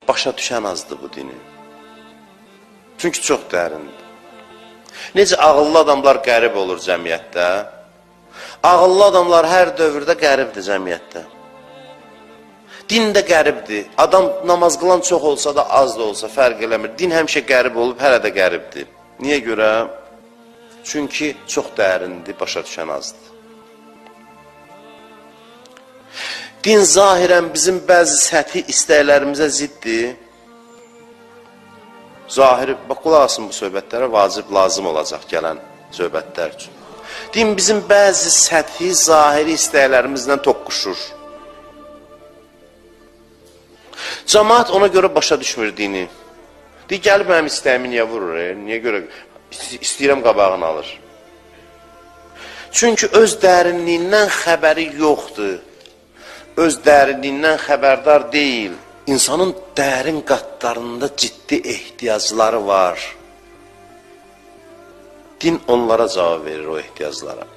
başa düşən azdır bu dini. Çünki çox dərindir. Necə ağıllı adamlar qərib olur cəmiyyətdə? Ağıllı adamlar hər dövrdə qəribdir cəmiyyətdə. Din də qəribdir. Adam namaz qılan çox olsa da, az da olsa fərq eləmir. Din həmişə qərib olub, hələ də qəribdir. Niyə görə? Çünki çox dərindir, başa düşən azdır. Din zahirən bizim bəzi səthi istəklərimizə ziddir. Zahiri, bax, qulaq asın bu söhbətlərə, vacib, lazım olacaq gələn söhbətlər üçün. Din bizim bəzi səthi, zahiri istəklərimizlə toqquşur. Cəmaat ona görə başa düşmür dini. Deyir, gəlib mənim istəyimi niyə vurur? Niyə görə? İstəyirəm qabağını alır. Çünki öz dərinliyindən xəbəri yoxdur. Öz dərinliyindən xəbərdar deyil. İnsanın dərin qatlarında ciddi ehtiyacları var. Din onlara cavab verir o ehtiyaclara.